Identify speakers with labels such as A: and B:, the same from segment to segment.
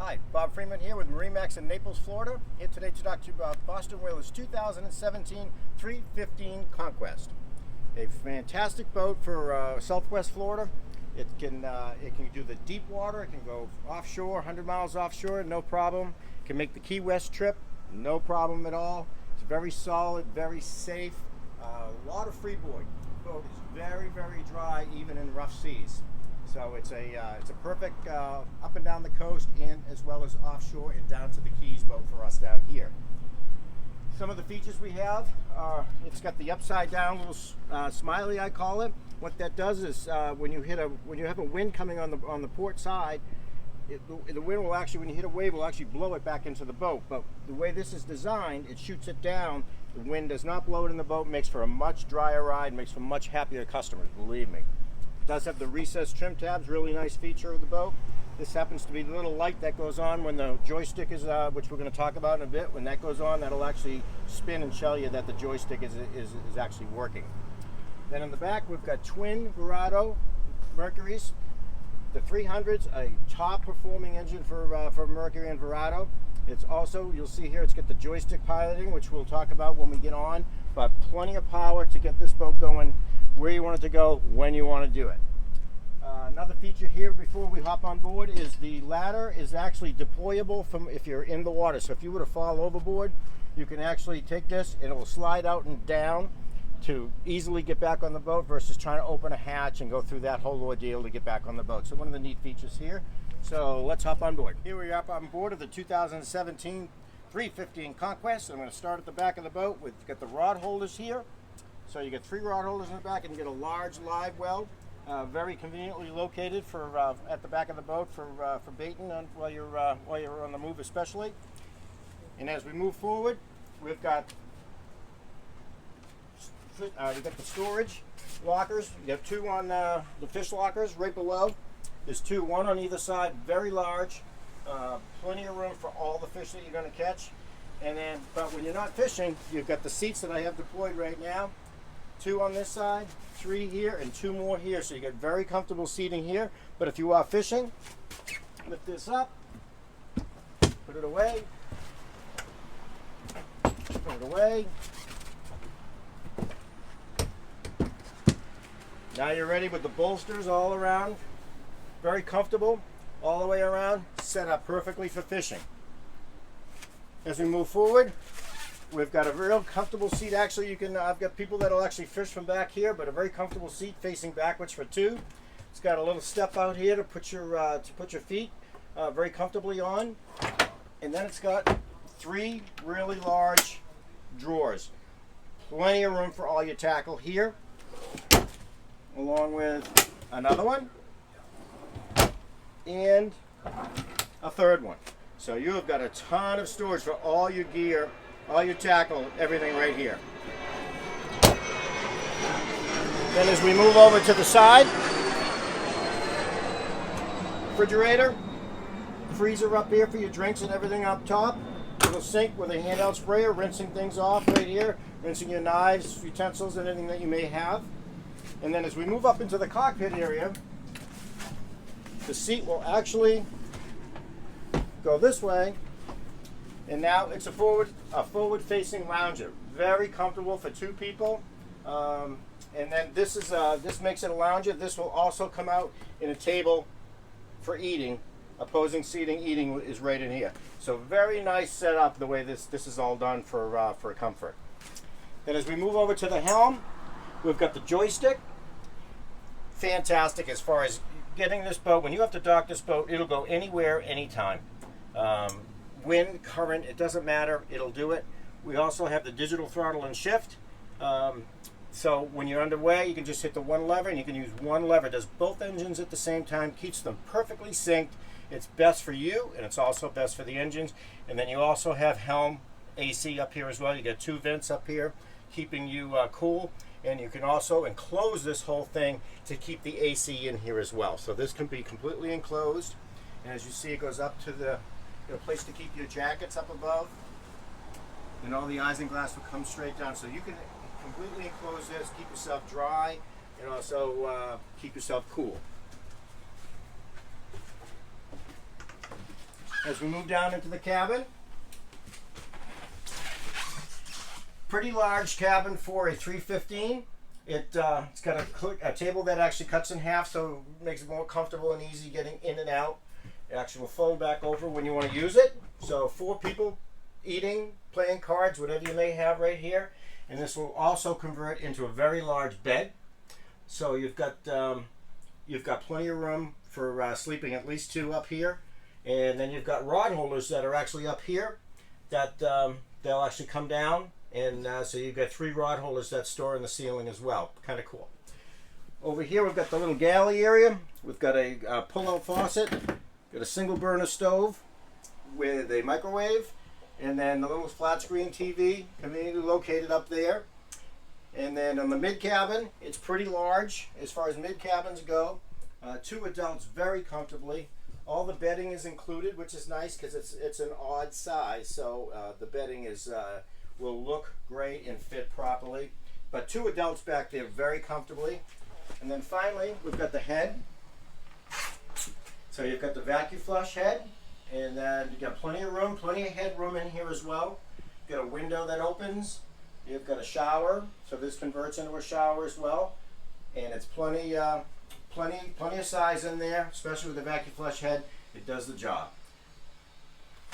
A: Hi, Bob Freeman here with MarineMax in Naples, Florida. Here today to talk to you about Boston Whaler's 2017 315 Conquest. A fantastic boat for Southwest Florida. It can do the deep water. It can go offshore, 100 miles offshore, no problem. It can make the Key West trip, no problem at all. It's very solid, very safe. A lot of freeboard. The boat is very, very dry, even in rough seas. So it's a perfect up and down the coast, and as well as offshore and down to the Keys boat for us down here. Some of the features we have are, it's got the upside down little smiley, I call it. What that does is when you have a wind coming on the port side, the wind will actually, when you hit a wave, will actually blow it back into the boat. But the way this is designed, it shoots it down. The wind does not blow it in the boat. Makes for a much drier ride. Makes for much happier customers. Believe me. Does have the recessed trim tabs, really nice feature of the boat. This happens to be the little light that goes on when the joystick is, which we're going to talk about in a bit. When that goes on, that'll actually spin and show you that the joystick is actually working. Then in the back, we've got twin Verado Mercuries. The 300's a top performing engine for Mercury and Verado. It's also, you'll see here, it's got the joystick piloting, which we'll talk about when we get on, but plenty of power to get this boat going where you want it to go, when you want to do it. Another feature here before we hop on board is the ladder is actually deployable from if you're in the water. So if you were to fall overboard, you can actually take this and it will slide out and down to easily get back on the boat versus trying to open a hatch and go through that whole ordeal to get back on the boat. So one of the neat features here. So let's hop on board. Here we are up on board of the 2017 315 Conquest. I'm going to start at the back of the boat. We've got the rod holders here. So you get 3 rod holders in the back, and you get a large live well, very conveniently located for at the back of the boat for baiting while you're on the move, especially. And as we move forward, we've got the storage lockers. You have 2 on the fish lockers right below. There's 2, 1 on either side, very large, plenty of room for all the fish that you're going to catch. And then, but when you're not fishing, you've got the seats that I have deployed right now. 2 on this side, 3 here, and 2 more here. So you get very comfortable seating here. But if you are fishing, lift this up, put it away, put it away. Now you're ready with the bolsters all around. Very comfortable all the way around, set up perfectly for fishing. As we move forward, we've got a real comfortable seat. Actually, I've got people that'll actually fish from back here, but a very comfortable seat facing backwards for 2. It's got a little step out here to put your feet very comfortably on, and then it's got 3 really large drawers. Plenty of room for all your tackle here, along with another one and a 3rd one. So you have got a ton of storage for all your gear, all your tackle, everything right here. Then as we move over to the side, refrigerator, freezer up here for your drinks and everything up top. Little sink with a handheld sprayer, rinsing things off right here, rinsing your knives, utensils, and anything that you may have. And then as we move up into the cockpit area, the seat will actually go this way, and now it's a forward-facing lounger, very comfortable for 2 people. And then this makes it a lounger. This will also come out in a table for eating. Opposing seating, eating is right in here. So very nice setup the way this is all done for comfort. Then as we move over to the helm, we've got the joystick. Fantastic as far as getting this boat. When you have to dock this boat, it'll go anywhere, anytime. Wind, current, it doesn't matter, it'll do it. We also have the digital throttle and shift. So when you're underway, you can just hit the 1 lever, and you can use 1 lever. It does both engines at the same time, keeps them perfectly synced. It's best for you, and it's also best for the engines. And then you also have Helm AC up here as well. You got 2 vents up here, keeping you cool. And you can also enclose this whole thing to keep the AC in here as well. So this can be completely enclosed. And as you see, it goes up to the place to keep your jackets up above. And all the isinglass will come straight down. So you can completely enclose this, keep yourself dry, and also keep yourself cool. as we move down into the cabin. Pretty large cabin for a 315. It's got a table that actually cuts in half, so it makes it more comfortable and easy getting in and out. It actually will fold back over when you want to use it. So 4 people eating, playing cards, whatever you may have right here. And this will also convert into a very large bed. So you've got plenty of room for sleeping, at least 2 up here. And then you've got rod holders that are actually up here that they'll actually come down. And so you've got 3 rod holders that store in the ceiling as well. Kind of cool. Over here we've got the little galley area. We've got a pull-out faucet. Got a single burner stove with a microwave. And then the little flat screen TV conveniently located up there. And then on the mid cabin, it's pretty large as far as mid cabins go. 2 adults very comfortably. All the bedding is included, which is nice because it's an odd size. So the bedding is will look great and fit properly. But 2 adults back there very comfortably. And then finally, we've got the head. So you've got the vacuum flush head, and then you've got plenty of room, plenty of headroom in here as well. You've got a window that opens. You've got a shower, so this converts into a shower as well. And it's plenty of size in there, especially with the vacuum flush head. It does the job.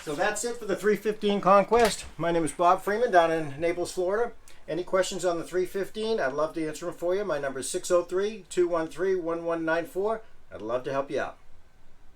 A: So that's it for the 315 Conquest. My name is Bob Freeman down in Naples, Florida. Any questions on the 315? I'd love to answer them for you. My number is 603-213-1194. I'd love to help you out.